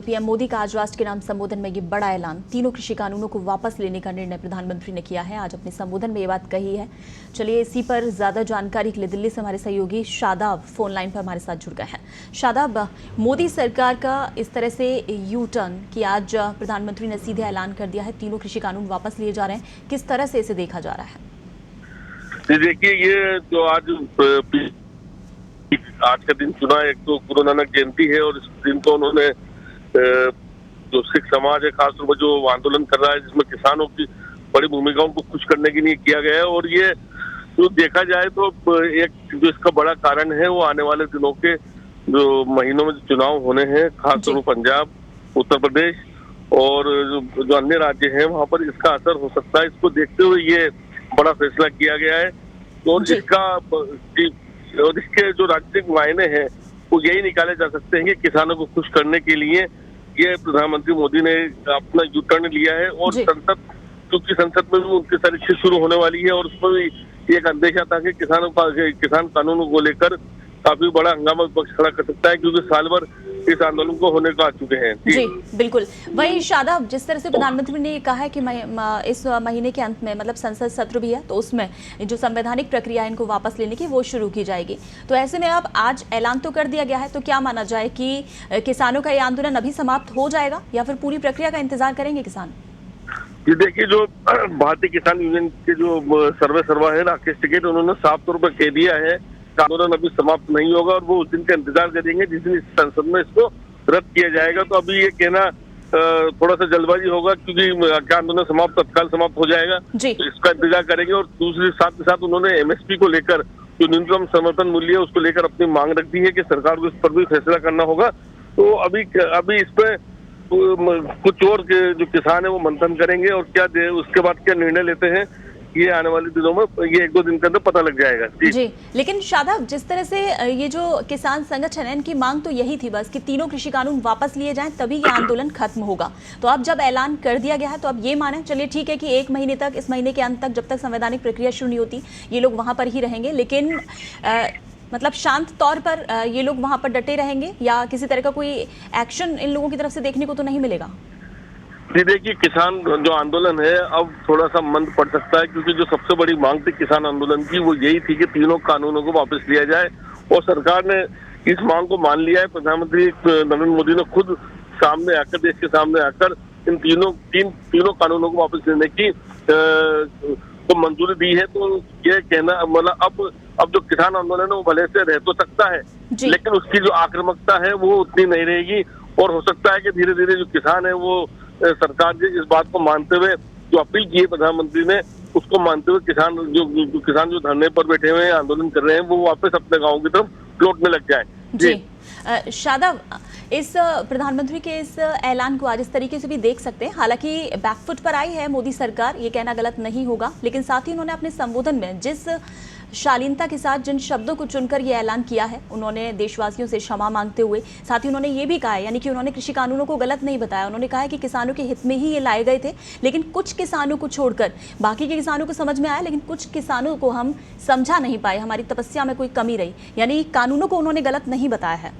PM Modi का आज राष्ट्र के नाम संबोधन में ये बड़ा ऐलान, तीनों कृषि कानूनों को वापस लेने का निर्णय प्रधानमंत्री ने किया है। आज अपने संबोधन में ये बात कही है। चलिए इसी पर ज्यादा जानकारी के लिए दिल्ली से हमारे सहयोगी शादाब फोन लाइन पर हमारे साथ जुड़ गए हैं। शादाब, मोदी सरकार का इस तरह से यू टर्न कि आज प्रधानमंत्री ने सीधे ऐलान कर दिया है तीनों कृषि कानून वापस लिए जा रहे हैं, किस तरह से इसे देखा जा रहा है? देखिए, ये जो आज का दिन चुना, एक तो गुरु नानक जयंती है और इस दिन को उन्होंने जो सिख समाज है खासतौर पर जो आंदोलन कर रहा है जिसमें किसानों की बड़ी भूमिकाओं को खुश करने के लिए किया गया है। और ये जो देखा जाए तो एक जो इसका बड़ा कारण है वो आने वाले दिनों के जो महीनों में चुनाव होने हैं, खासतौर पर पंजाब, उत्तर प्रदेश और जो अन्य राज्य हैं वहां पर इसका असर हो सकता है। इसको देखते हुए ये बड़ा फैसला किया गया है और इसके जो राजनीतिक मायने हैं वो यही निकाले जा सकते हैं कि किसानों को खुश करने के लिए ये प्रधानमंत्री मोदी ने अपना यू टर्न लिया है। और संसद, क्योंकि संसद में भी उनकी परीक्षा शुरू होने वाली है और उसमें भी एक अंदेशा था कि किसान कानूनों को लेकर काफी बड़ा हंगामा विपक्ष खड़ा कर सकता है, क्योंकि साल भर इस आंदोलन को होने को आ चुके हैं। जी बिल्कुल। वही शादाब, जिस तरह से प्रधानमंत्री ने कहा है कि इस महीने के अंत में मतलब संसद सत्र भी है तो उसमें जो संवैधानिक प्रक्रिया है इनको वापस लेने की वो शुरू की जाएगी, तो ऐसे में अब आज ऐलान तो कर दिया गया है, तो क्या माना जाए कि किसानों का ये आंदोलन अभी समाप्त हो जाएगा या फिर पूरी प्रक्रिया का इंतजार करेंगे किसान? ये देखिए, जो भारतीय किसान यूनियन के जो सर्वे सर्वा है राकेश टिकैत, उन्होंने साफ तौर पर कह दिया है आंदोलन अभी समाप्त नहीं होगा और वो उस दिन का इंतजार करेंगे जिस दिन संसद में इसको रद्द किया जाएगा। तो अभी ये कहना थोड़ा सा जल्दबाजी होगा, क्योंकि क्या आंदोलन समाप्त तत्काल समाप्त हो जाएगा, तो इसका इंतजार करेंगे। और दूसरी साथ के साथ उन्होंने एमएसपी को लेकर जो न्यूनतम समर्थन मूल्य है उसको लेकर अपनी मांग रख दी है कि सरकार को इस पर भी फैसला करना होगा। तो अभी इस पे कुछ और जो किसान है वो मंथन करेंगे और क्या उसके बाद क्या निर्णय लेते हैं ये आने वाले दिनों में, ये एक दो दिन के अंदर पता लग जाएगा। जी, लेकिन शादाब, जिस तरह से ये जो किसान संगठन है इनकी मांग तो यही थी बस कि तीनों कृषि कानून वापस लिए जाएं तभी ये आंदोलन खत्म होगा। तो अब जब ऐलान कर दिया गया है तो अब ये माने चलिए ठीक है कि एक महीने तक, इस महीने के अंत तक जब तक संवैधानिक प्रक्रिया शुरू नहीं होती ये लोग वहां पर ही रहेंगे, लेकिन मतलब शांत तौर पर ये लोग वहां पर डटे रहेंगे या किसी तरह का कोई एक्शन इन लोगों की तरफ से देखने को तो नहीं मिलेगा? जी देखिए, किसान जो आंदोलन है अब थोड़ा सा मंद पड़ सकता है, क्योंकि जो सबसे बड़ी मांग थी किसान आंदोलन की वो यही थी कि तीनों कानूनों को वापस लिया जाए और सरकार ने इस मांग को मान लिया है। प्रधानमंत्री नरेंद्र मोदी ने खुद सामने आकर, देश के सामने आकर इन तीनों कानूनों को वापस लेने की को मंजूरी दी है। तो ये कहना मतलब अब जो किसान आंदोलन है वो भले से रह तो सकता है लेकिन उसकी जो आक्रामकता है वो उतनी नहीं रहेगी और हो सकता है कि धीरे धीरे जो किसान है वो सरकार के इस बात को मानते हुए, जो अपील की है प्रधानमंत्री ने उसको मानते हुए किसान जो धरने पर बैठे हुए हैं, आंदोलन कर रहे हैं, वो वापस अपने गाँव की तरफ लौटने लग जाए। जी शादाब, इस प्रधानमंत्री के इस ऐलान को आज इस तरीके से भी देख सकते हैं। हालांकि बैकफुट पर आई है मोदी सरकार, ये कहना गलत नहीं होगा, लेकिन साथ ही उन्होंने अपने संबोधन में जिस शालीनता के साथ जिन शब्दों को चुनकर ये ऐलान किया है, उन्होंने देशवासियों से क्षमा मांगते हुए साथ ही उन्होंने ये भी कहा है, यानी कि उन्होंने कृषि कानूनों को गलत नहीं बताया। उन्होंने कहा है कि किसानों के हित में ही ये लाए गए थे, लेकिन कुछ किसानों को छोड़कर बाकी के किसानों को समझ में आया, लेकिन कुछ किसानों को हम समझा नहीं पाए, हमारी तपस्या में कोई कमी रही, यानी कानूनों को उन्होंने गलत नहीं बताया है।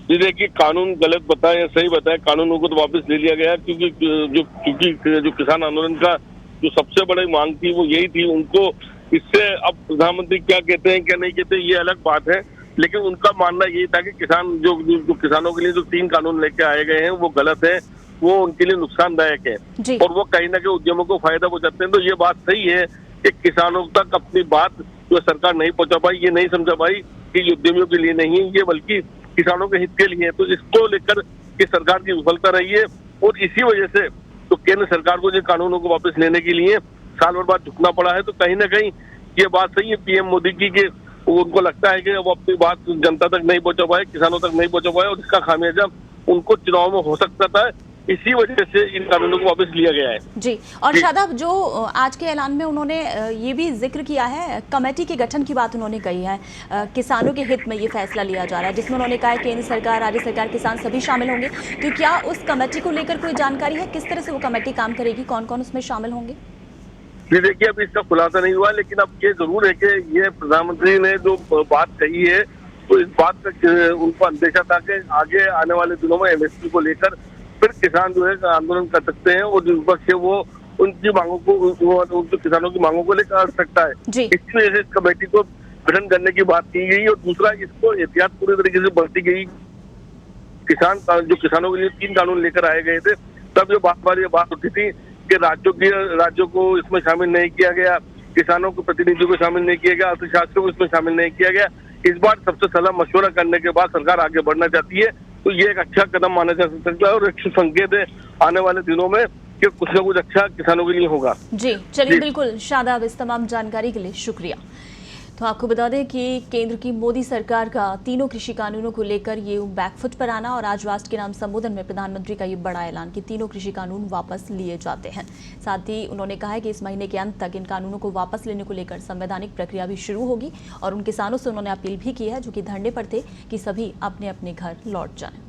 जी देखिए, कानून गलत बताया या सही बताया, कानूनों को तो वापस ले लिया गया, क्योंकि जो किसान आंदोलन का जो सबसे बड़ी मांग थी वो यही थी। उनको इससे अब प्रधानमंत्री क्या कहते हैं क्या नहीं कहते ये अलग बात है, लेकिन उनका मानना यही था कि किसान जो किसानों के लिए जो 3 कानून लेके आए गए हैं वो गलत है, वो उनके लिए नुकसानदायक है और वो कहीं ना कहीं उद्यमों को फायदा पहुंचाते हैं। तो ये बात सही है कि किसानों तक अपनी बात जो सरकार नहीं पहुंचा पाई, ये नहीं समझा पाई कि उद्यमियों के लिए नहीं है, ये बल्कि किसानों के हित के लिए है। तो इसको लेकर कि सरकार की विफलता रही है और इसी वजह से तो केंद्र सरकार को जो कानूनों को वापस लेने के लिए साल भर बाद झुकना पड़ा है। तो कहीं ना कहीं ये बात सही है पीएम मोदी की कि उनको लगता है कि वो अपनी बात जनता तक नहीं पहुंचा पाए, किसानों तक नहीं पहुंचा पाए और इसका खामियाजा उनको चुनाव में हो सकता था। इसी वजह से इन कानूनों को वापस लिया गया है। जी, और शादाब, जो आज के ऐलान में उन्होंने ये भी जिक्र किया है, कमेटी के गठन की बात उन्होंने कही है, किसानों के हित में ये फैसला लिया जा रहा है, जिसमें उन्होंने कहा है केंद्र सरकार, राज्य सरकार, किसान सभी शामिल होंगे। तो क्या उस कमेटी को लेकर कोई जानकारी है, किस तरह से वो कमेटी काम करेगी, कौन कौन उसमें शामिल होंगे? जी देखिए, अभी इसका खुलासा नहीं हुआ, लेकिन अब ये जरूर है कि ये प्रधानमंत्री ने जो बात कही है तो इस बात का उनको अंदेशा था कि आगे आने वाले दिनों में एमएसपी को लेकर फिर किसान जो है आंदोलन कर सकते हैं और जो विपक्ष है वो उनकी मांगों को उनके किसानों की मांगों को लेकर आ सकता है। जी। इसकी वजह से इस कमेटी को गठन करने की बात की गई और दूसरा इसको एहतियात पूरी तरीके से बरती गई। जो किसानों के लिए 3 कानून लेकर आए गए थे, तब ये बार ये बात उठी थी कि राज्यों को इसमें शामिल नहीं किया गया, किसानों के प्रतिनिधियों को शामिल नहीं किया गया, अर्थशास्त्रियों को इसमें शामिल नहीं किया गया। इस बार सबसे सलाह मशवरा करने के बाद सरकार आगे बढ़ना चाहती है, तो ये एक अच्छा कदम माना जा सकता है और एक संकेत है आने वाले दिनों में कि कुछ न कुछ अच्छा किसानों के लिए होगा। जी चलिए, बिल्कुल शादाब, इस तमाम जानकारी के लिए शुक्रिया। तो आपको बता दें कि केंद्र की मोदी सरकार का तीनों कृषि कानूनों को लेकर ये बैकफुट पर आना और आज राष्ट्र के नाम संबोधन में प्रधानमंत्री का ये बड़ा ऐलान कि तीनों कृषि कानून वापस लिए जाते हैं। साथ ही उन्होंने कहा है कि इस महीने के अंत तक इन कानूनों को वापस लेने को लेकर संवैधानिक प्रक्रिया भी शुरू होगी और उन किसानों से उन्होंने अपील भी की है जो कि धरने पर थे कि सभी अपने अपने घर लौट जाएं।